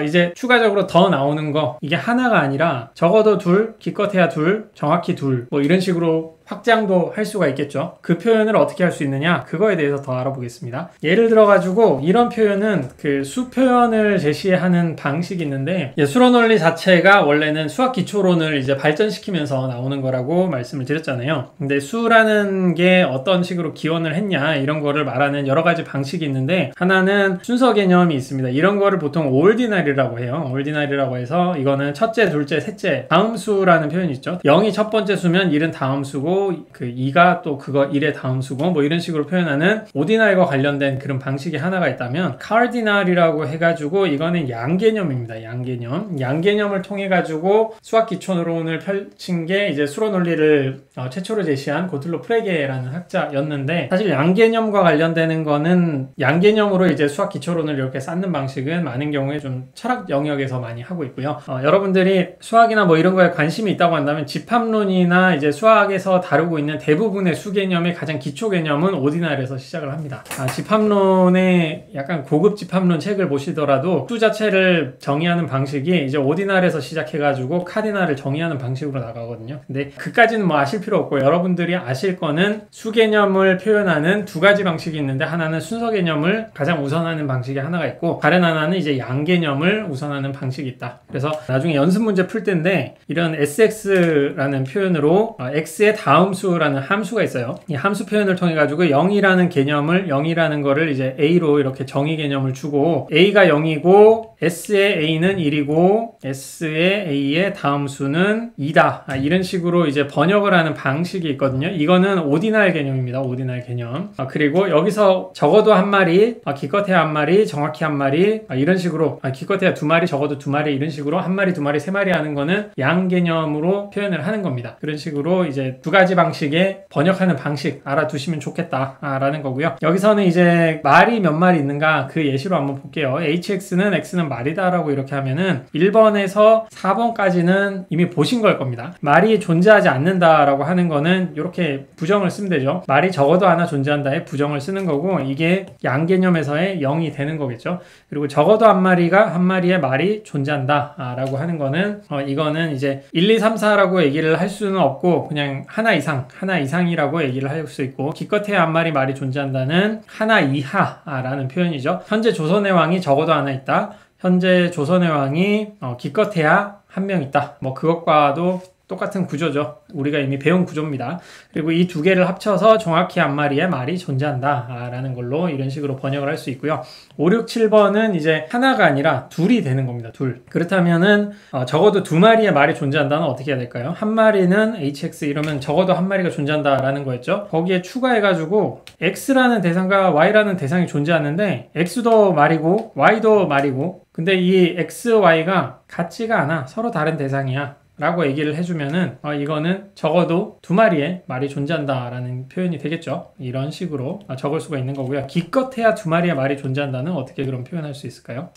이제 추가적으로 더 나오는 거, 이게 하나가 아니라 적어도 둘, 기껏해야 둘, 정확히 둘, 뭐 이런 식으로 확장도 할 수가 있겠죠. 그 표현을 어떻게 할 수 있느냐, 그거에 대해서 더 알아보겠습니다. 예를 들어 가지고 이런 표현은 그 수 표현을 제시하는 방식이 있는데, 수로 논리 자체가 원래는 수학 기초론을 이제 발전시키면서 나오는 거라고 말씀을 드렸잖아요. 근데 수라는 게 어떤 식으로 기원을 했냐, 이런 거를 말하는 여러 가지 방식이 있는데, 하나는 순서 개념이 있습니다. 이런 거를 보통 올디나리라고 해요. 올디나리라고 해서 이거는 첫째, 둘째, 셋째, 다음 수라는 표현이 있죠. 0이 첫 번째 수면 1은 다음 수고, 그 2가 또 그거 1의 다음 수고, 뭐 이런 식으로 표현하는 오디날과 관련된 그런 방식이 하나가 있다면, 카디날이라고 해가지고 이거는 양개념입니다. 양개념을 통해 가지고 수학 기초론을 펼친 게 이제 수로 논리를 최초로 제시한 고틀로 프레게라는 학자였는데, 사실 양개념과 관련되는 거는 양개념으로 이제 수학 기초론을 이렇게 쌓는 방식은 많은 경우에 좀 철학 영역에서 많이 하고 있고요. 여러분들이 수학이나 뭐 이런 거에 관심이 있다고 한다면 집합론이나 이제 수학에서 다루고 있는 대부분의 수 개념의 가장 기초 개념은 오디날에서 시작을 합니다. 집합론의 약간 고급 집합론 책을 보시더라도 수 자체를 정의하는 방식이 이제 오디날에서 시작해가지고 카디날을 정의하는 방식으로 나가거든요. 근데 그까지는 뭐 아실 필요 없고, 여러분들이 아실 거는 수 개념을 표현하는 두 가지 방식이 있는데, 하나는 순서 개념을 가장 우선하는 방식이 하나가 있고, 다른 하나는 이제 양 개념을 우선하는 방식이 있다. 그래서 나중에 연습 문제 풀 때인데, 이런 SX라는 표현으로 X의 다음 수라는 함수가 있어요. 이 함수 표현을 통해 가지고 0이라는 개념을, 0이라는 거를 이제 A로 이렇게 정의 개념을 주고, A가 0이고 S의 A는 1이고 S의 A의 다음 수는 2다. 이런 식으로 이제 번역을 하는 방식이 있거든요. 이거는 오디날 개념입니다. 오디날 개념. 그리고 여기서 적어도 한 마리, 기껏해야 한 마리, 정확히 한 마리, 이런 식으로, 기껏해야 두 마리, 적어도 두 마리, 이런 식으로 한 마리, 두 마리, 세 마리 하는 거는 양 개념으로 표현을 하는 겁니다. 그런 식으로 이제 두 가지 방식의 번역하는 방식 알아두시면 좋겠다라는 거고요. 여기서는 이제 말이 몇 마리 있는가, 그 예시로 한번 볼게요. hx는 x는 말이다라고 이렇게 하면은 1번에서 4번까지는 이미 보신 걸 겁니다. 말이 존재하지 않는다라고 하는 거는 이렇게 부정을 쓰면 되죠. 말이 적어도 하나 존재한다에 부정을 쓰는 거고, 이게 양 개념에서의 0이 되는 거겠죠. 그리고 적어도 한 마리의 말이 존재한다 라고 하는 거는 이거는 이제 1, 2, 3, 4라고 얘기를 할 수는 없고, 그냥 하나 이상이라고 얘기를 할 수 있고, 기껏해야 한 마리 말이 존재한다는 하나 이하라는 표현이죠. 현재 조선의 왕이 적어도 하나 있다. 현재 조선의 왕이 기껏해야 한 명 있다. 뭐 그것과도 똑같은 구조죠. 우리가 이미 배운 구조입니다. 그리고 이 두 개를 합쳐서 정확히 한 마리의 말이 존재한다 라는 걸로 이런 식으로 번역을 할 수 있고요. 5, 6, 7번은 이제 하나가 아니라 둘이 되는 겁니다. 둘. 그렇다면은 적어도 두 마리의 말이 존재한다는 어떻게 해야 될까요? 한 마리는 hx 이러면 적어도 한 마리가 존재한다 라는 거였죠. 거기에 추가해가지고 x라는 대상과 y라는 대상이 존재하는데, x도 말이고 y도 말이고, 근데 이 x, y가 같지가 않아. 서로 다른 대상이야 라고 얘기를 해주면은 이거는 적어도 두 마리의 말이 존재한다라는 표현이 되겠죠. 이런 식으로 적을 수가 있는 거고요. 기껏해야 두 마리의 말이 존재한다는 어떻게 그럼 표현할 수 있을까요?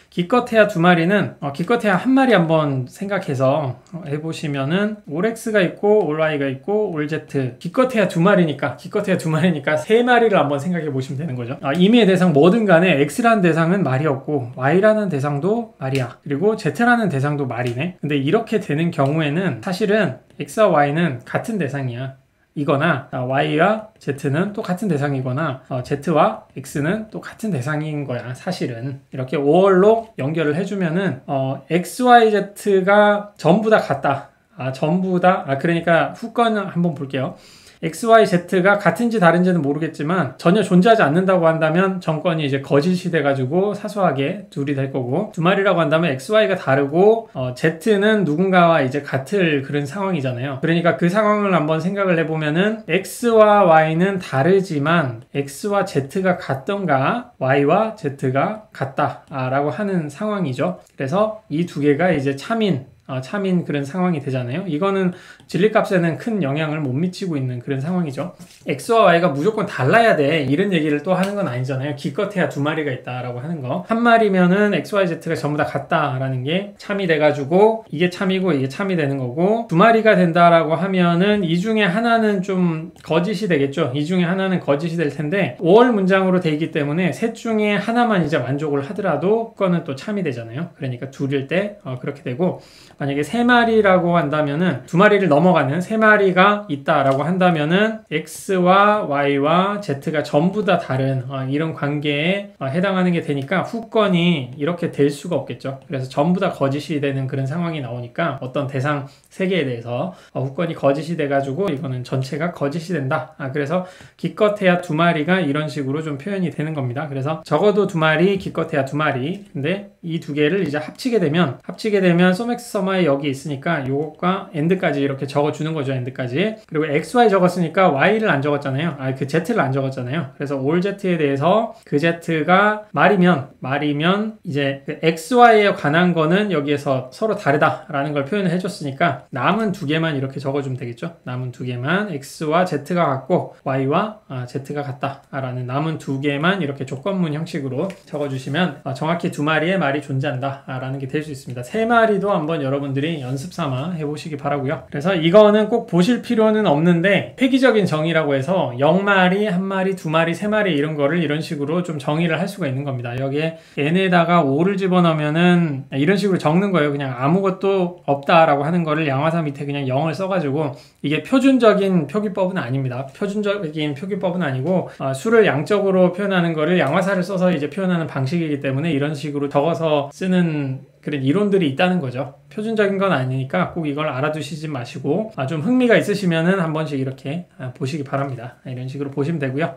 기껏해야 두 마리는 기껏해야 한 마리 한번 생각해서 해보시면은 올 X가 있고 올 Y가 있고 올 Z, 기껏해야 두 마리니까 세 마리를 한번 생각해 보시면 되는 거죠. 임의의 대상 뭐든 간에 X라는 대상은 말이 없고 Y라는 대상도 말이야, 그리고 Z라는 대상도 말이네. 근데 이렇게 되는 경우에는 사실은 X와 Y는 같은 대상이야 이거나, Y와 Z는 또 같은 대상이거나, Z와 X는 또 같은 대상인 거야. 사실은 이렇게 5월로 연결을 해주면은 X, Y, Z가 전부 다 같다. 그러니까 후건을 한번 볼게요. X, Y, Z가 같은지 다른지는 모르겠지만 전혀 존재하지 않는다고 한다면 정권이 이제 거짓이 돼가지고 사소하게 둘이 될 거고, 두 마리라고 한다면 X, Y가 다르고 Z는 누군가와 이제 같을 그런 상황이잖아요. 그러니까 그 상황을 한번 생각을 해보면은 X와 Y는 다르지만 X와 Z가 같던가 Y와 Z가 같다 라고 하는 상황이죠. 그래서 이 두 개가 이제 참인 참인 그런 상황이 되잖아요. 이거는 진리값에는 큰 영향을 못 미치고 있는 그런 상황이죠. x와 y가 무조건 달라야 돼 이런 얘기를 또 하는 건 아니잖아요. 기껏해야 두 마리가 있다라고 하는 거. 한 마리면은 x, y, z가 전부 다 같다라는 게 참이 돼가지고 이게 참이고 이게 참이 되는 거고, 두 마리가 된다라고 하면은 이 중에 하나는 좀 거짓이 되겠죠. 이 중에 하나는 거짓이 될 텐데 5월 문장으로 돼 있기 때문에 셋 중에 하나만 이제 만족을 하더라도 그거는 또 참이 되잖아요. 그러니까 둘일 때 그렇게 되고, 만약에 세 마리라고 한다면은 두 마리를 넘어가는 세 마리가 있다라고 한다면은 x와 y와 z가 전부 다 다른 이런 관계에 해당하는 게 되니까 후건이 이렇게 될 수가 없겠죠. 그래서 전부 다 거짓이 되는 그런 상황이 나오니까 어떤 대상 세 개에 대해서 후건이 거짓이 돼가지고 이거는 전체가 거짓이 된다. 그래서 기껏해야 두 마리가 이런 식으로 좀 표현이 되는 겁니다. 그래서 적어도 두 마리, 기껏해야 두 마리. 근데 이 두 개를 이제 합치게 되면 소맥스 서마에 여기 있으니까 요것과 end까지 이렇게 적어주는 거죠. end까지. 그리고 xy 적었으니까 y를 안 적었잖아요. 그 z를 안 적었잖아요. 그래서 all z에 대해서 그 z가 말이면 이제 그 xy에 관한 거는 여기에서 서로 다르다라는 걸 표현을 해줬으니까 남은 두 개만 이렇게 적어주면 되겠죠. 남은 두 개만 x와 z가 같고 y와 z가 같다라는 남은 두 개만 이렇게 조건문 형식으로 적어주시면 정확히 두 마리의 말이 존재한다라는 게 될 수 있습니다. 세 마리도 한번 여러분들이 연습 삼아 해보시기 바라고요. 그래서 이거는 꼭 보실 필요는 없는데 획기적인 정의라고 해서 0마리, 1마리, 2마리, 3마리 이런 거를 이런 식으로 좀 정의를 할 수가 있는 겁니다. 여기에 n에다가 5를 집어넣으면은 이런 식으로 적는 거예요. 그냥 아무것도 없다라고 하는 거를 양화사 밑에 그냥 0을 써가지고, 이게 표준적인 표기법은 아닙니다. 표준적인 표기법은 아니고 수를 양적으로 표현하는 거를 양화사를 써서 이제 표현하는 방식이기 때문에 이런 식으로 적어서 쓰는 그런 이론들이 있다는 거죠. 표준적인 건 아니니까 꼭 이걸 알아두시지 마시고 좀 흥미가 있으시면은 한 번씩 이렇게 보시기 바랍니다. 이런 식으로 보시면 되고요.